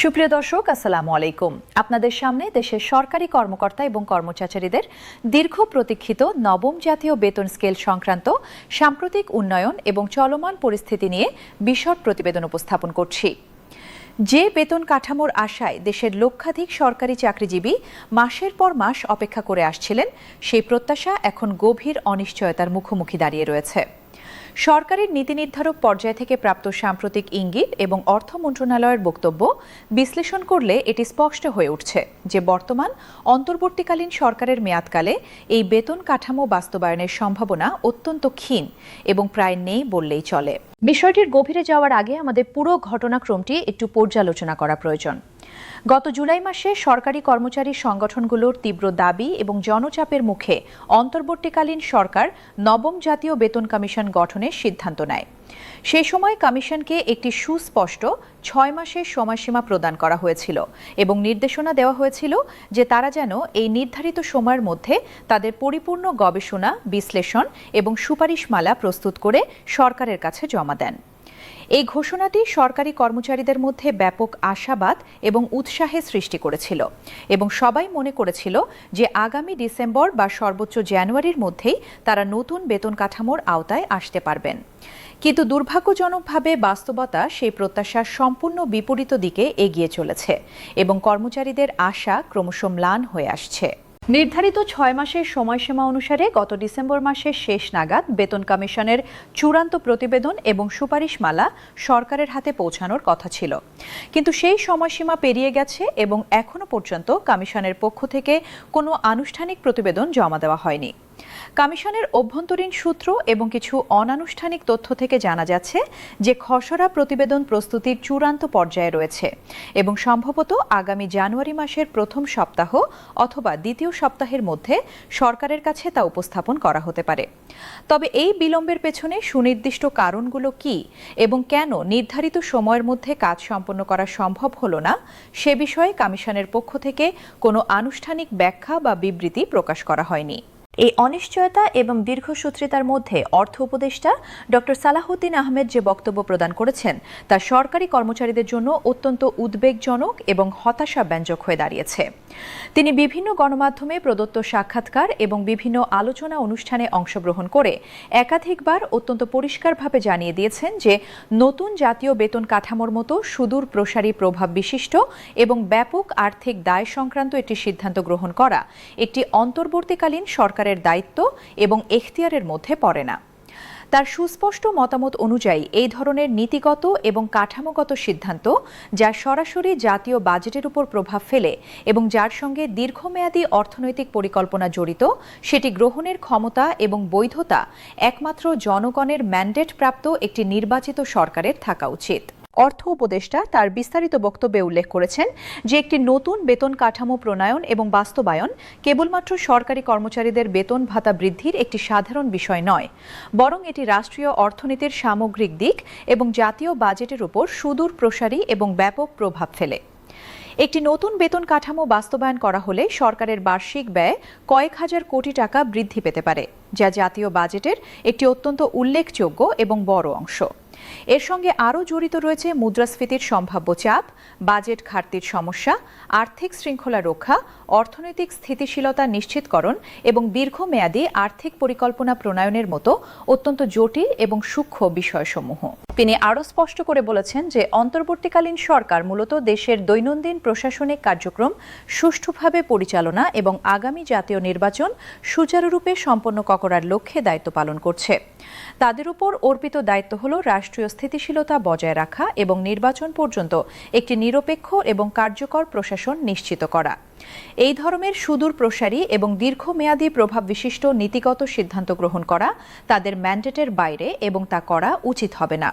সুপ্রিয় দর্শক, আসসালামু আলাইকুম। আপনাদের সামনে দেশের সরকারি কর্মকর্তা এবং কর্মচারীদের দীর্ঘ প্রতীক্ষিত নবম জাতীয় বেতন স্কেল সংক্রান্ত সাম্প্রতিক উন্নয়ন এবং চলমান পরিস্থিতি নিয়ে বিশদ প্রতিবেদন উপস্থাপন করছি। যে বেতন কাঠামোর আশায় দেশের লক্ষাধিক সরকারি চাকরিজীবী মাসের পর মাস অপেক্ষা করে আসছিলেন, সেই প্রত্যাশা এখন গভীর অনিশ্চয়তার মুখোমুখি দাঁড়িয়ে রয়েছে। সরকারের নীতি নির্ধারক পর্যায় থেকে প্রাপ্ত সাম্প্রতিক ইঙ্গিত এবং অর্থ মন্ত্রণালয়ের বক্তব্য বিশ্লেষণ করলে এটি স্পষ্ট হয়ে উঠছে যে বর্তমান অন্তর্বর্তীকালীন সরকারের মেয়াদকালে এই বেতন কাঠামো বাস্তবায়নের সম্ভাবনা অত্যন্ত ক্ষীণ এবং প্রায় নেই বললেই চলে। বিষয়টির গভীরে যাওয়ার আগে আমাদের পুরো ঘটনাক্রমটি একটু পর্যালোচনা করা প্রয়োজন। গত জুলাই মাসে সরকারি কর্মচারী সংগঠনগুলোর তীব্র দাবি এবং জনচাপের মুখে অন্তর্বর্তীকালীন সরকার নবম জাতীয় বেতন কমিশন গঠনের সিদ্ধান্ত নেয়। সেই সময় কমিশনকে একটি সুস্পষ্ট 6 মাসের সময়সীমা প্রদান করা হয়েছিল এবং নির্দেশনা দেওয়া হয়েছিল যে তারা যেন এই নির্ধারিত সময়ের মধ্যে তাদের পরিপূর্ণ গবেষণা, বিশ্লেষণ এবং সুপারিশমালা প্রস্তুত করে সরকারের কাছে জমা দেন। এই ঘোষণাটি সরকারি কর্মচারীদের মধ্যে ব্যাপক আশাবাদ এবং উৎসাহের সৃষ্টি করেছিল এবং সবাই মনে করেছিল যে আগামী ডিসেম্বর বা সর্বোচ্চ জানুয়ারির মধ্যেই তারা নতুন বেতন কাঠামোর আওতায় আসতে পারবেন। কিন্তু দুর্ভাগ্যজনকভাবে বাস্তবতা সেই প্রত্যাশার সম্পূর্ণ বিপরীত দিকে এগিয়ে চলেছে এবং কর্মচারীদের আশা ক্রমশ ম্লান হয়ে আসছে। নির্ধারিত 6 মাসের সময়সীমা অনুসারে গত ডিসেম্বর মাসের শেষ নাগাদ বেতন কমিশনের চূড়ান্ত প্রতিবেদন এবং সুপারিশমালা সরকারের হাতে পৌঁছানোর কথা ছিল, কিন্তু সেই সময়সীমা পেরিয়ে গেছে এবং এখনো পর্যন্ত কমিশনের পক্ষ থেকে কোনো আনুষ্ঠানিক প্রতিবেদন জমা দেওয়া হয়নি। কমিশনের অভ্যন্তরীণ সূত্র এবং কিছু অনানুষ্ঠানিক তথ্য থেকে জানা যাচ্ছে যে খসড়া প্রতিবেদন প্রস্তুতির চূড়ান্ত পর্যায়ে রয়েছে এবং সম্ভবত আগামী জানুয়ারি মাসের প্রথম সপ্তাহ অথবা দ্বিতীয় সপ্তাহের মধ্যে সরকারের কাছে তা উপস্থাপন করা হতে পারে। তবে এই বিলম্বের পেছনে সুনির্দিষ্ট কারণগুলো কি এবং কেন নির্ধারিত সময়ের মধ্যে কাজ সম্পন্ন করা সম্ভব হলো না, সে বিষয়ে কমিশনের পক্ষ থেকে কোনো আনুষ্ঠানিক ব্যাখ্যা বা বিবৃতি প্রকাশ করা হয়নি। এই অনিশ্চয়তা এবং দীর্ঘসূত্রিতার মধ্যে অর্থ উপদেষ্টা ডক্টর সালাহউদ্দিন আহমেদ যে বক্তব্য প্রদান করেছেন তা সরকারি কর্মচারীদের জন্য অত্যন্ত উদ্বেগজনক এবং হতাশাব্যঞ্জক হয়ে দাঁড়িয়েছে। তিনি বিভিন্ন গণমাধ্যমে প্রদত্ত সাক্ষাৎকার এবং বিভিন্ন আলোচনা অনুষ্ঠানে অংশগ্রহণ করে একাধিকবার অত্যন্ত পরিষ্কারভাবে জানিয়ে দিয়েছেন যে নতুন জাতীয় বেতন কাঠামোর মতো সুদূর প্রসারী প্রভাব বিশিষ্ট এবং ব্যাপক আর্থিক দায় সংক্রান্ত একটি সিদ্ধান্ত গ্রহণ করা একটি অন্তর্বর্তীকালীন সরকারের দায়িত্ব এবং এখতিয়ারের মধ্যে পড়ে না। তার সুস্পষ্ট মতামত অনুযায়ী এই ধরনের নীতিগত এবং কাঠামোগত সিদ্ধান্ত যা সরাসরি জাতীয় বাজেটের উপর প্রভাব ফেলে এবং যার সঙ্গে দীর্ঘমেয়াদী অর্থনৈতিক পরিকল্পনা জড়িত, সেটি গ্রহণের ক্ষমতা এবং বৈধতা একমাত্র জনগণের ম্যান্ডেট প্রাপ্ত একটি নির্বাচিত সরকারের থাকা উচিত। অর্থ উপদেষ্টা তার বিস্তারিত বক্তব্যে উল্লেখ করেছেন যে একটি নতুন বেতন কাঠামো প্রণয়ন এবং বাস্তবায়ন কেবলমাত্র সরকারি কর্মচারীদের বেতন ভাতা বৃদ্ধির একটি সাধারণ বিষয় নয়, বরং এটি রাষ্ট্রীয় অর্থনীতির সামগ্রিক দিক এবং জাতীয় বাজেটের উপর সুদূর প্রসারী এবং ব্যাপক প্রভাব ফেলে। একটি নতুন বেতন কাঠামো বাস্তবায়ন করা হলে সরকারের বার্ষিক ব্যয় কয়েক হাজার কোটি টাকা বৃদ্ধি পেতে পারে, যা জাতীয় বাজেটের একটি অত্যন্ত উল্লেখযোগ্য এবং বড় অংশ। এর সঙ্গে আরও জড়িত রয়েছে মুদ্রাস্ফীতির সম্ভাব্য চাপ, বাজেট ঘাটতির সমস্যা, আর্থিক শৃঙ্খলা রক্ষা, অর্থনৈতিক স্থিতিশীলতা নিশ্চিতকরণ এবং দীর্ঘমেয়াদী আর্থিক পরিকল্পনা প্রণয়নের মতো অত্যন্ত জটিল এবং সূক্ষ্ম বিষয়সমূহ। তিনি আরও স্পষ্ট করে বলেছেন যে অন্তর্বর্তীকালীন সরকার মূলত দেশের দৈনন্দিন প্রশাসনিক কার্যক্রম সুষ্ঠুভাবে পরিচালনা এবং আগামী জাতীয় নির্বাচন সুচারুরূপে সম্পন্ন করার লক্ষ্যে দায়িত্ব পালন করছে। তাদের উপর অর্পিত দায়িত্ব হল রাষ্ট্রীয় স্থিতিশীলতা বজায় রাখা এবং নির্বাচন পর্যন্ত একটি নিরপেক্ষ এবং কার্যকর প্রশাসন নিশ্চিত করা। এই ধরনের সুদূর প্রসারী এবং দীর্ঘমেয়াদী প্রভাব বিশিষ্ট নীতিগত সিদ্ধান্ত গ্রহণ করা তাদের ম্যান্ডেটের বাইরে এবং তা করা উচিত হবে না।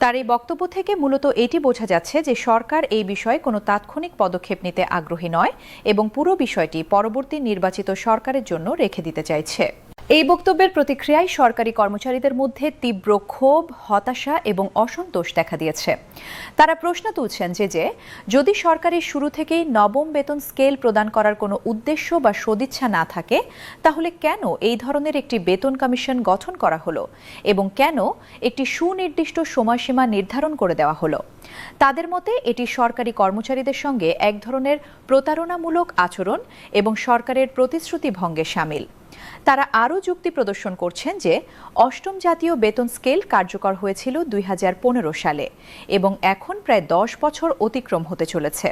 তার এই বক্তব্য থেকে মূলত এটি বোঝা যাচ্ছে যে সরকার এই বিষয়ে কোনো তাৎক্ষণিক পদক্ষেপ নিতে আগ্রহী নয় এবং পুরো বিষয়টি পরবর্তী নির্বাচিত সরকারের জন্য রেখে দিতে চাইছে। এই বক্তব্যের প্রতিক্রিয়ায় সরকারি কর্মচারীদের মধ্যে তীব্র ক্ষোভ, হতাশা এবং অসন্তোষ দেখা দিয়েছে। তারা প্রশ্ন তুলছেন যে যদি সরকারের শুরু থেকেই নবম বেতন স্কেল প্রদান করার কোনো উদ্দেশ্য বা সদিচ্ছা না থাকে, তাহলে কেন এই ধরনের একটি বেতন কমিশন গঠন করা হলো এবং কেন একটি সুনির্দিষ্ট সময়সীমা নির্ধারণ করে দেওয়া হলো। তাদের মতে এটি সরকারি কর্মচারীদের সঙ্গে এক ধরনের প্রতারণামূলক আচরণ এবং সরকারের প্রতিশ্রুতি ভঙ্গে শামিল। তারা আরও যুক্তি প্রদর্শন করছেন যে অষ্টম জাতীয় বেতন স্কেল কার্যকর হয়েছিল 2015 সালে এবং এখন প্রায় 10 বছর অতিক্রম হতে চলেছে।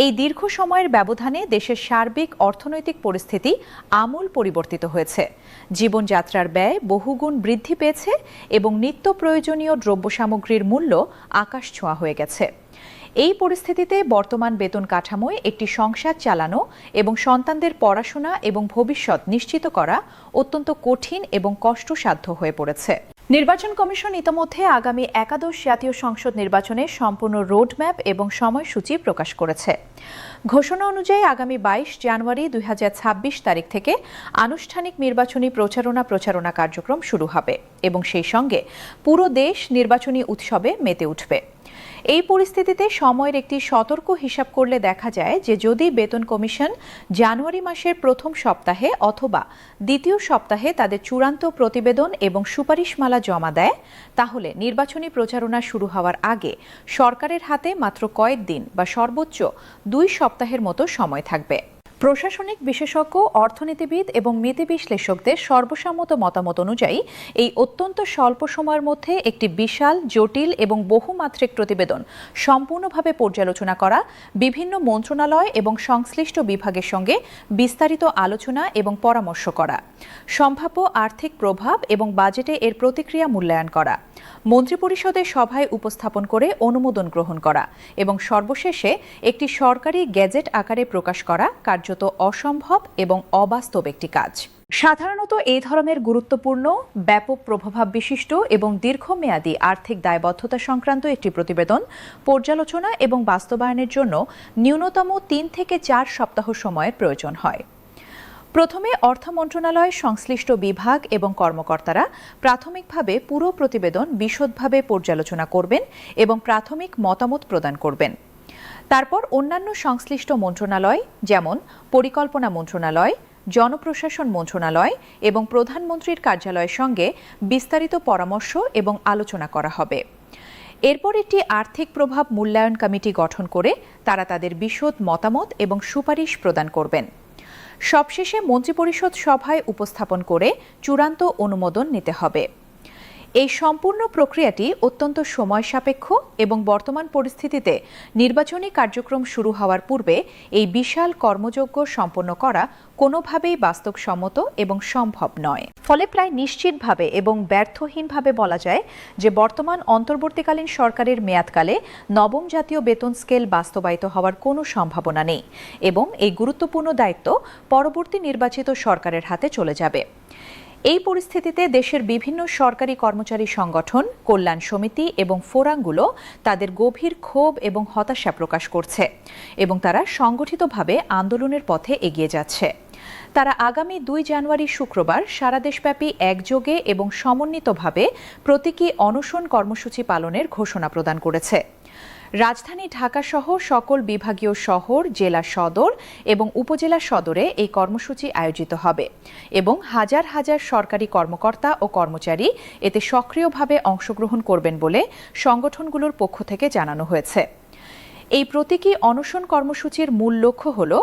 এই দীর্ঘ সময়ের ব্যবধানে দেশের সার্বিক অর্থনৈতিক পরিস্থিতি আমূল পরিবর্তিত হয়েছে। জীবনযাত্রার ব্যয় বহুগুণ বৃদ্ধি পেয়েছে এবং নিত্য প্রয়োজনীয় দ্রব্য সামগ্রীর মূল্য আকাশ ছোঁয়া হয়ে গেছে। এই পরিস্থিতিতে বর্তমান বেতন কাঠামোয় একটি সংসার চালানো এবং সন্তানদের পড়াশোনা এবং ভবিষ্যৎ নিশ্চিত করা অত্যন্ত কঠিন এবং কষ্টসাধ্য হয়ে পড়েছে। নির্বাচন কমিশন ইতোমধ্যে আগামী একাদশ জাতীয় সংসদ নির্বাচনের সম্পূর্ণ রোডম্যাপ এবং সময়সূচি প্রকাশ করেছে। ঘোষণা অনুযায়ী আগামী 22 জানুয়ারি 2026 তারিখ থেকে আনুষ্ঠানিক নির্বাচনী প্রচারণা কার্যক্রম শুরু হবে এবং সেই সঙ্গে পুরো দেশ নির্বাচনী উৎসবে মেতে উঠবে। এই পরিস্থিতিতে সময়ের একটি সতর্ক হিসাব করলে দেখা যায় যে যদি বেতন কমিশন জানুয়ারি মাসের প্রথম সপ্তাহে অথবা দ্বিতীয় সপ্তাহে তাদের চূড়ান্ত প্রতিবেদন এবং সুপারিশমালা জমা দেয়, তাহলে নির্বাচনী প্রচারণা শুরু হওয়ার আগে সরকারের হাতে মাত্র কয়েকদিন বা সর্বোচ্চ 2 সপ্তাহের মতো সময় থাকবে। প্রশাসনিক বিশেষজ্ঞ, অর্থনীতিবিদ এবং নীতি বিশ্লেষকদের সর্বসম্মত মতামত অনুযায়ী এই অত্যন্ত স্বল্প সময়ের মধ্যে একটি বিশাল, জটিল এবং বহুমাত্রিক প্রতিবেদন সম্পূর্ণভাবে পর্যালোচনা করা, বিভিন্ন মন্ত্রণালয় এবং সংশ্লিষ্ট বিভাগের সঙ্গে বিস্তারিত আলোচনা এবং পরামর্শ করা, সম্ভাব্য আর্থিক প্রভাব এবং বাজেটে এর প্রতিক্রিয়া মূল্যায়ন করা, মন্ত্রিপরিষদের সভায় উপস্থাপন করে অনুমোদন গ্রহণ করা এবং সর্বশেষে একটি সরকারি গেজেট আকারে প্রকাশ করা কার্যত অসম্ভব এবং অবাস্তব একটি কাজ। সাধারণত এই ধরনের গুরুত্বপূর্ণ, ব্যাপক প্রভাব বিশিষ্ট এবং দীর্ঘমেয়াদী আর্থিক দায়বদ্ধতা সংক্রান্ত একটি প্রতিবেদন পর্যালোচনা এবং বাস্তবায়নের জন্য ন্যূনতম 3 থেকে 4 সপ্তাহ সময়ের প্রয়োজন হয়। প্রথমে অর্থ মন্ত্রণালয়ের সংশ্লিষ্ট বিভাগ এবং কর্মকর্তারা প্রাথমিকভাবে পুরো প্রতিবেদন বিশদভাবে পর্যালোচনা করবেন এবং প্রাথমিক মতামত প্রদান করবেন। তারপর অন্যান্য সংশ্লিষ্ট মন্ত্রণালয় যেমন পরিকল্পনা মন্ত্রণালয়, জনপ্রশাসন মন্ত্রণালয় এবং প্রধানমন্ত্রীর কার্যালয়ের সঙ্গে বিস্তারিত পরামর্শ এবং আলোচনা করা হবে। এরপর একটি আর্থিক প্রভাব মূল্যায়ন কমিটি গঠন করে তারা তাদের বিশদ মতামত এবং সুপারিশ প্রদান করবেন। সবশেষে মন্ত্রিপরিষদ সভায় উপস্থাপন করে চূড়ান্ত অনুমোদন নিতে হবে। এই সম্পূর্ণ প্রক্রিয়াটি অত্যন্ত সময় সাপেক্ষ এবং বর্তমান পরিস্থিতিতে নির্বাচনী কার্যক্রম শুরু হওয়ার পূর্বে এই বিশাল কর্মযজ্ঞ সম্পন্ন করা কোনোভাবেই বাস্তবসম্মত এবং সম্ভব নয়। ফলে প্রায় নিশ্চিতভাবে এবং ব্যর্থহীনভাবে বলা যায় যে বর্তমান অন্তর্বর্তীকালীন সরকারের মেয়াদকালে নবম জাতীয় বেতন স্কেল বাস্তবায়িত হওয়ার কোনো সম্ভাবনা নেই এবং এই গুরুত্বপূর্ণ দায়িত্ব পরবর্তী নির্বাচিত সরকারের হাতে চলে যাবে। এই পরিস্থিতিতে দেশের বিভিন্ন সরকারি কর্মচারী সংগঠন, কল্যাণ সমিতি এবং ফোরামগুলো তাদের গভীর ক্ষোভ এবং হতাশা প্রকাশ করছে এবং তারা সংগঠিতভাবে আন্দোলনের পথে এগিয়ে যাচ্ছে। তারা আগামী 2 জানুয়ারি শুক্রবার সারা দেশব্যাপী একযোগে এবং সমন্বিতভাবে প্রতীকী অনশন কর্মসূচি পালনের ঘোষণা প্রদান করেছে। রাজধানী ঢাকা সহ সকল বিভাগীয় শহর, জেলা সদর এবং উপজেলা সদরে এই কর্মসূচি আয়োজিত হবে এবং হাজার হাজার সরকারি কর্মকর্তা ও কর্মচারী এতে সক্রিয়ভাবে অংশগ্রহণ করবেন বলে সংগঠনগুলোর পক্ষ থেকে জানানো হয়েছে। এই প্রতীকী অনশন কর্মসূচির মূল লক্ষ্য হল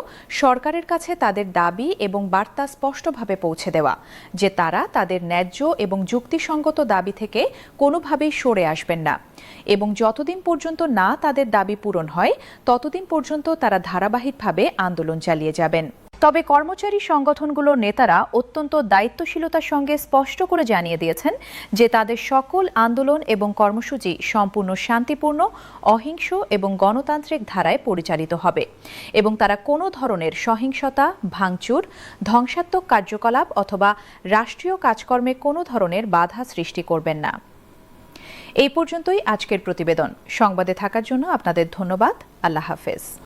সরকারের কাছে তাদের দাবি এবং বার্তা স্পষ্টভাবে পৌঁছে দেওয়া যে তারা তাদের ন্যায্য এবং যুক্তিসঙ্গত দাবি থেকে কোনোভাবেই সরে আসবেন না এবং যতদিন পর্যন্ত না তাদের দাবি পূরণ হয় ততদিন পর্যন্ত তারা ধারাবাহিকভাবে আন্দোলন চালিয়ে যাবেন। তবে কর্মচারী সংগঠনগুলোর নেতারা অত্যন্ত দায়িত্বশীলতার সঙ্গে স্পষ্ট করে জানিয়ে দিয়েছেন যে তাদের সকল আন্দোলন এবং কর্মসূচি সম্পূর্ণ শান্তিপূর্ণ, অহিংস এবং গণতান্ত্রিক ধারায় পরিচালিত হবে এবং তারা কোনো ধরনের সহিংসতা, ভাঙচুর, ধ্বংসাত্মক কার্যকলাপ অথবা রাষ্ট্রীয় কাজকর্মে কোনো ধরনের বাধা সৃষ্টি করবেন না। এই পর্যন্তই আজকের প্রতিবেদন। সংবাদে থাকার জন্য আপনাদের ধন্যবাদ। আল্লাহ হাফেজ।